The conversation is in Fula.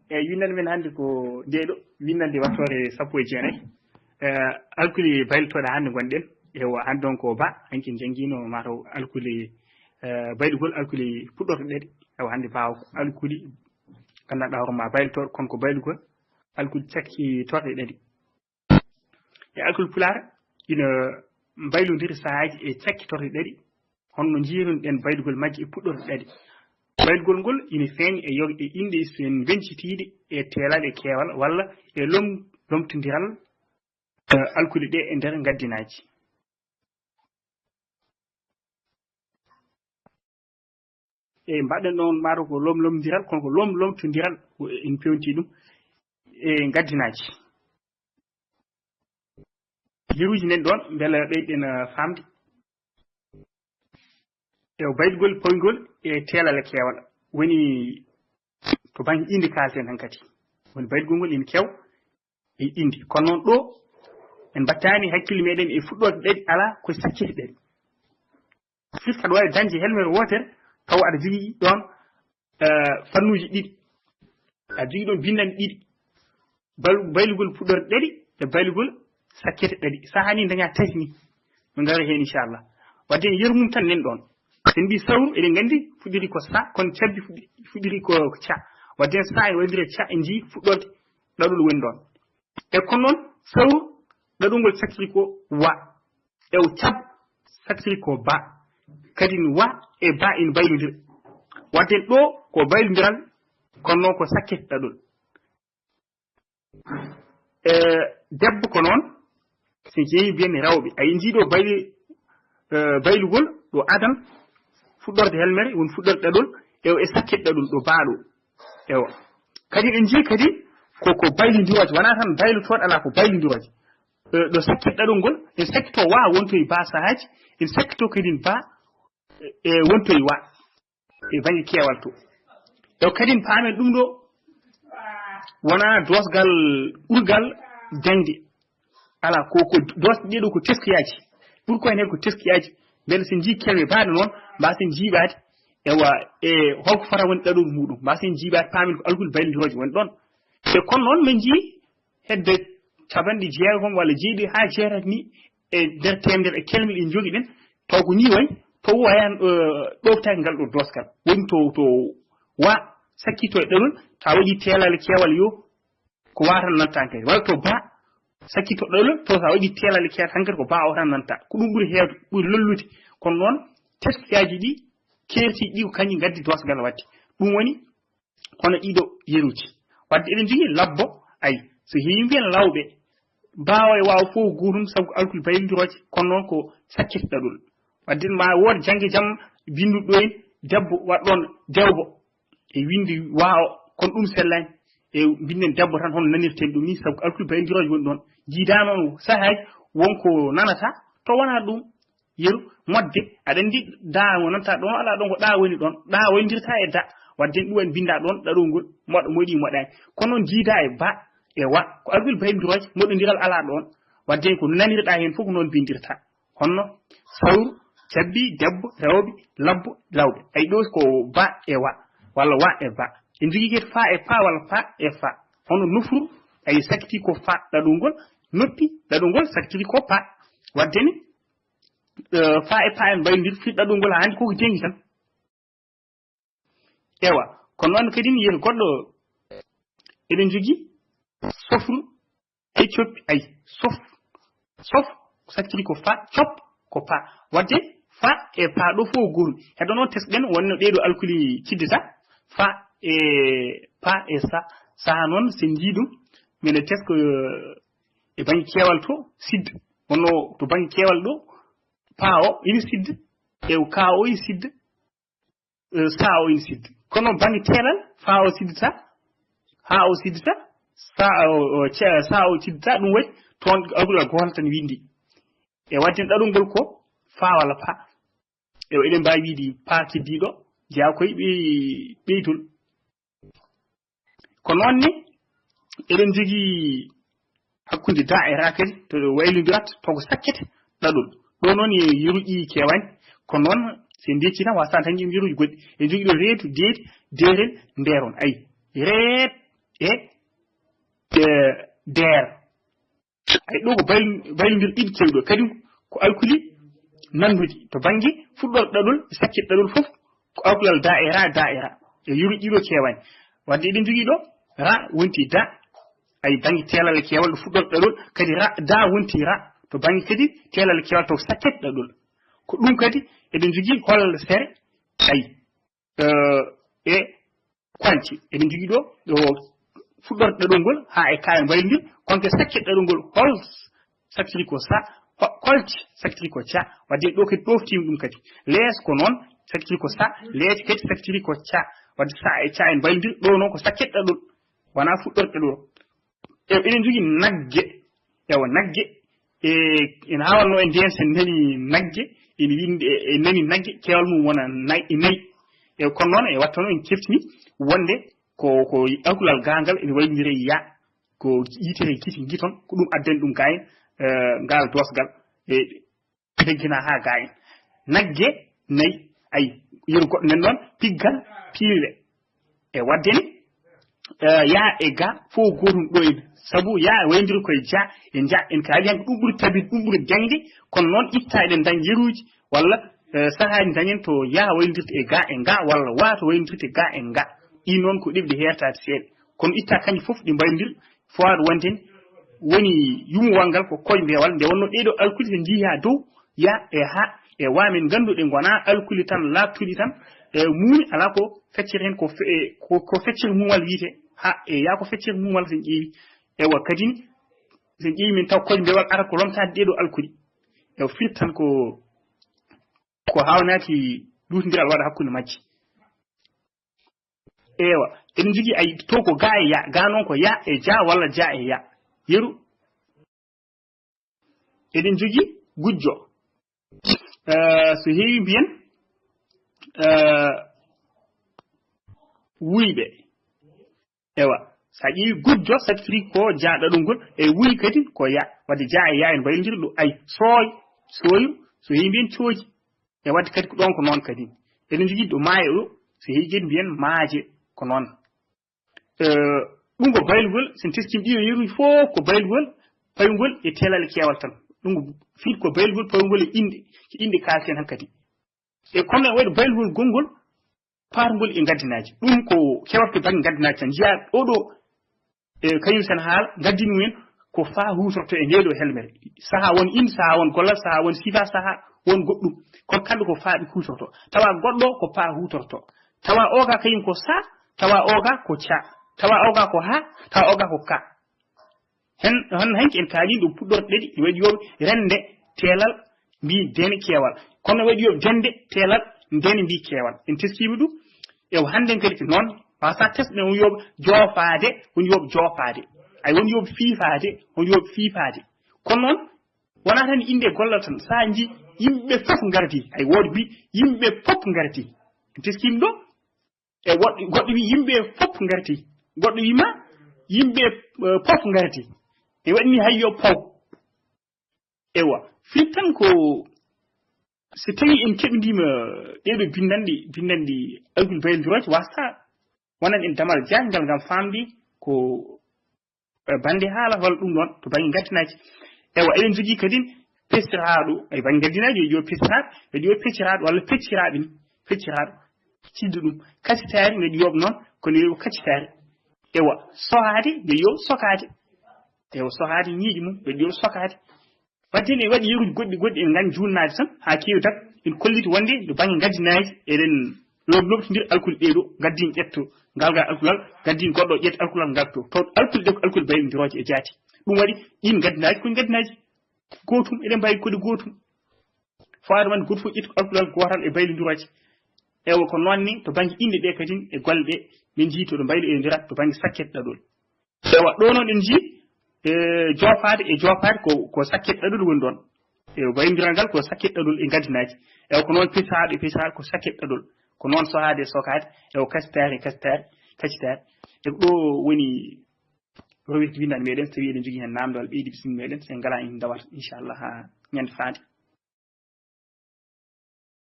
winndande men hannde ko ndeeɗo winndande wattore 19 alkuli baylotooɗe hannde gonɗen ewa hannde donc ko ba hanki janngino mataw alkuli baylugol alkuli puɗɗorto ɗeɗe ewa hannde baawa alkuli gandanɗa hoorema baylotooɗo kono ko baylugol alkuli cakki torɗe ɗeɗe e alkuli pulaar ina baylodiri sahaaji e cakki torɗe ɗeɗe honno jiiruɗen baylugol majji e puɗɗorto ɗeɗe baylugol ngol ina feeñi e yogɗe inde en wencitiiɗe e teelaɗe keewal walla e lomtodiral alkuli ɗe e nder ngaddinaaji e mbaɗen ɗon maaro ko lomdiral kono ko lomtodiral en pewnti ɗum e ngaddinaaji yeruuji nen ɗon mbele ɓeyɗen faamde e baylugol poygol e teelal keewal woni to baŋnge inde kaalten han kadi woni baylugol ngol ina keew e inde kono noon ɗo en mbattaani hakkille meɗen e fuɗɗorde ɗeɗi alaa ko sakkiti ɗeɗi firti aɗa waawi dañde helmere wootere taw aɗa jogii ɗon fannuuji ɗiɗi aɗa jogii ɗon binnande ɗiɗi baylugol fuɗɗorde ɗeɗi e baylugol sakkete ɗeɗi so hani dañaa tati ni no ngara heen inchallah wadde yermum tan nen ɗon sen mbi sawru eɗen nganndi fuɗɗiri ko sa kono cabbi fuɗɗiri ko ca wadde sa e wayndiri ca e njii fuɗɗorde ɗaɗol woni ɗon e kono noon sawru ɗaɗol ngol sakkiri ko wa e cab sakkiri ko ba kadi wa e ba ina baylodira wadde ɗo ko baylodiral kono noon ko sakkete ɗaɗol debbo ko noon so jeeyi mbiyenne rewɓe a njiiɗo baylugol ɗo adan fuɗɗorde helmere woni fuɗɗorde ɗaɗol e sakkete ɗaɗol ɗo baaɗo ewa kadi en njii kadi koko baylodiroje wona tan baylotooɗe alaa ko baylodiroje ɗo sakkete ɗaɗol ngol en sakkito wa wontoye ba sahaaji en sakkito kadi ba e wontoye wa e baŋnge keewal to ew kadi paamen ɗum ɗo wona dosgal ɓurgal dañde ala ko dosɗe ɗiɗo ko teskiyaji ɓuri ko hen ko teskiyaji mbele so jii kelme baaɗe noon mbasen jiiɓade ewa e holko fota woni ɗaɗol muɗum mbasen jiiɓade paamin ko alkuli baylodiroje woni ɗon e kono noon min jii hedde capanɗe jeegom walla jeeɗi haa jeetati ni e nder temedere e kelmel en jogi ɗen taw ko ni way to wayan ɗoftaki ngal ɗo doskal woni to wa sakkito e ɗaɗol ta waɗi teelale keewal yo ko watan nantan kadi walla to ba sakkito ɗaɗol to sa waɗi teelale keewal tan kadi ko ba o tan nanta ko ɗum ɓuri heewde ɓuri lollude kono noon teskiyaji ɗi keerti ɗi ko kañƴi gaddi dosgal wadde ɗum woni hono ɗiɗo yeruji wadde eɗen jogii labbo ayi so heewi mbiyen lawɓe mbaawa e waawa fof guutum sabu alkuli baylodiroje kono noon ko sakkiti ɗaɗol wadde ma wood jangge jam binduɗo ɗo en debbo waɗɗon dewbo e windi waawa kono ɗum sellani e binden debbo tan hono nanirten ɗum ni sabu alkuli baylodiroje woni ɗon jiidama on sahaaji wonko nanata to wona ɗum yeru modde aɗa andi daa mo nanta ɗon ala ɗon ko ɗa woni ɗon ɗa wondirta e da wadde ɗum en binda ɗon ɗaɗol ngol moɗo moɗi moɗani kono noon jiida e ba e wa ko alkuli baylodiroje moɗodiral ala ɗon wadde ko nanirɗa hen fof ko noon bindirta honno sawru cabbi debbo rewɓe labbo lawɓe ay ɗo ko ba e wa walla wa e ba en jogii kadi fa e pa walla fa e fa hono nofru ay sakkiti ko fa ɗaɗol ngol noppi ɗaɗol ngol sakkiti ko pa wadde ni fa e pa en mbaylodir fi ɗaɗol ngol hannde koko dengi tan ewa kono noon kadi ni yeru goɗɗo eɗen jogii sofru e coppi ay sof sakkiti ko fa cop ko pa wadde fa e pa ɗo fof goru heɗo noon tesɗen wonno ɗeɗo alkuli ciddita fa e pa e saha noon sen jii ɗum mine tesko e baŋnge keewal to sidda wonno to baŋnge keewal ɗo pa o ina sidda e ka o ina sidda sa o ina sidda kono baŋnge teelal fa o siddata ha o siddata sa o siddata ɗum waɗi toon alkuli gotal tan windi e wadde ɗaɗol ngol ko fa walla pa e eɗen mbawi wiide pa keddiɗo jeeya koye ɓeytol ko noon ne eɗen jogii hakkunde da e ra kadi to waylodirat to ko sakkete ɗaɗol ɗo noon yeruƴi kewani ko noon so ndecci tan wasa tan yeruji goɗɗi e jogii ɗo reedu deedi derel ndeeron ayi reet e der ay ɗo ko baylodir ɗiɗi kewɗo kadi ko alkuli nanduji to banggue fuɗɗor ɗaɗol sakkit ɗaɗol fof ko alkulal da'ira e yuri ɗiɗo kewani wadde eɗen jogui ɗo ra wonti da ay banggue telal kewal ɗo fuɗɗor ɗaɗol kadi ra da wonti ra to banggue kadi telal kewal to sakkit ɗaɗol ko ɗum kadi eɗen jogui hollal sere ay e kwanci eɗen jogui ɗo fuɗɗor ɗaɗol ngol ha e kayan baylodir konke sakkit ɗaɗol ngol hol sakkiri ko sa kolci sakkiri ko ca wadde ɗo kadi ɗoftima ɗum kadi lees ko noon sakkiri ko sa lees kadi sakkiri ko ca wadde sa e ca en baylodir ɗo noon ko sakkit ɗaɗol wona fuɗɗor ɗaɗol eɗen jogui nagge ewa nagge ina hawatno en nden sen nani nagge ina winde e nani nagge kewal mum wona nayyi e kono noon e watta noon en keftini wonde ko alkulal gangal ene waylodiri ya ko yitere kiti giton ko ɗum addani ɗum gayen ngal dosgal e teggina ha gayen nagge nayi ay yeru goɗɗo nen noon piggal piile e waddeni ya e ga fof gotum ɗo en sabu ya waydiri koye ja e ja en kaali hanko ɗum ɓuuri tabide ɗum ɓuuri jangde kono noon itta eɗen dañ yeruji walla sahaji dañen to ya waylodirta e ga walla wato waylodirta ga e ga ɗi noon ko ɗefde hertade seeɗa kono itta kanƴi fof ɗi mbaylodir fowaɗo wonten woni yumuwal ngal ko koye mbewal nde wonno ɗeɗo alkuli so jiiha dow ya e ha e wamin ganduɗe gona alkuli tan labtuɗi tan e muumi ala ko feccere hen ko feccere mumal wiite ha e ya ko feccere mumal sen ƴeewi ewa kadini sen ƴeewi min taw koye mbewal ara ko lomtade ɗeɗo alkuli ewa firti tan ko hawnaki ɗutodiral waɗa hakkude majji ewa eɗen jogui ay to ko ga e ya ga noon ko ya e ja walla ja e ya yeru eɗen jogui gujjo so heewi mbiyen wuyɓe ewa sa ƴeewi gujjo sakkiri ko ja ɗaɗol ngol e wuyi kadi ko ya wadde ja e ya en mbaylodiri ɗo ay sooyu so heewi mbiyen cooji e wadde kadi ko ɗon ko noon kadi eɗen jogui ɗo maayo ɗo so heewi kadi mbiyen maaje ko noon ɗum ko baylugol sen teskima ɗiɗo yeruji fof ko baylugol payugol e telal kewal tan ɗum fiit ko baylugol payugol e inde kalten hankkadi e kono waɗi baylugol gongol paatugol e gaddinaji ɗum ko kewata banggue gaddinaji tan jiya oɗo kañum sen haala gaddini mumen ko fa hutorto e ndeɗo helmere saaha won inde saaha won gollal saaha won sifa saaha won goɗɗum kono kamɓe ko faaɓe hutorto tawa goɗɗo ko pa hutorto tawa oga kañum ko sa tawa oga ko ca tawa oga ko ha tawa oga ko ka hen hanki en kaali ɗum puɗɗorde ɗeɗi ne waɗi yoɓe rende telal mbi dene kewal kono waɗi yoɓe dende telal dene mbi kewal en teskima ɗum e handen kadi ko noon wasa tesɗe won yoɓe joofade woni yoɓe joofade ay woni yoɓe fiifade woni yoɓe fiifade kono noon wona tan inde gollal tan sa ji yimɓe fof gardi ay woodi bi yimɓe fof gardi en teskima ɗo e goɗɗo wi yimɓe fof gardi goɗɗo wima yimɓe fof gardi e waɗini hayyo paw ewa fit tan ko so tawi en keɓidima ɗeɗo bindandi alkul baylodirooje wasta wonan en damal jangal ngam famdi ko bande haala walla ɗum ɗon to banggue gaddinaji ewa eɗen jogui kadi peciraɗo e banggue gaddinaji yo peciraɗo waɗi yo pecciraɗo walla pecciraɓe ni pecciraɗo cidde ɗum kaccitari waɗi yoɓe noon kono yo kaccitari ewa sohade yo sokade ewa sohade ñiiƴi mum waɗi yo sokade wadde ne waɗi yeruji goɗɗi en gandi junnade tan ha kewi tak en kolliti wonde to banggue gaddinaji eɗen lobtodir alkule ɗeɗo gaddin ƴetto ngalga alkulal gaddin goɗɗo ƴetta alkulal ngalto to alkule ɗe ko alkule baylodiroje e jaati ɗum waɗi ɗin gaddinaji koye gaddinaji gotum eɗen mbawi kode gotum faade wonde goto fof ƴetti ko alkulal gotal e baylodiroje ewa ko noon ni to banggue inde ɗe kadi e golle ɗe min jii to ɗo mbaylodira to banggue sakket ɗaɗol ewa ɗo noon en jii joofade ko sakket ɗaɗol woni ɗon e baylodiral ngal ko sakket ɗaɗol e gaddinaji ewa ko noon pesaaɗo ko sakket ɗaɗol ko noon sohade e sokade ewa kaccitare e ɗo woni rowirde windande meɗen so tawi eɗen jogui hen namdal ɓeydi bisimilla meɗen sen ngala en dawat inchallah ha ñande faade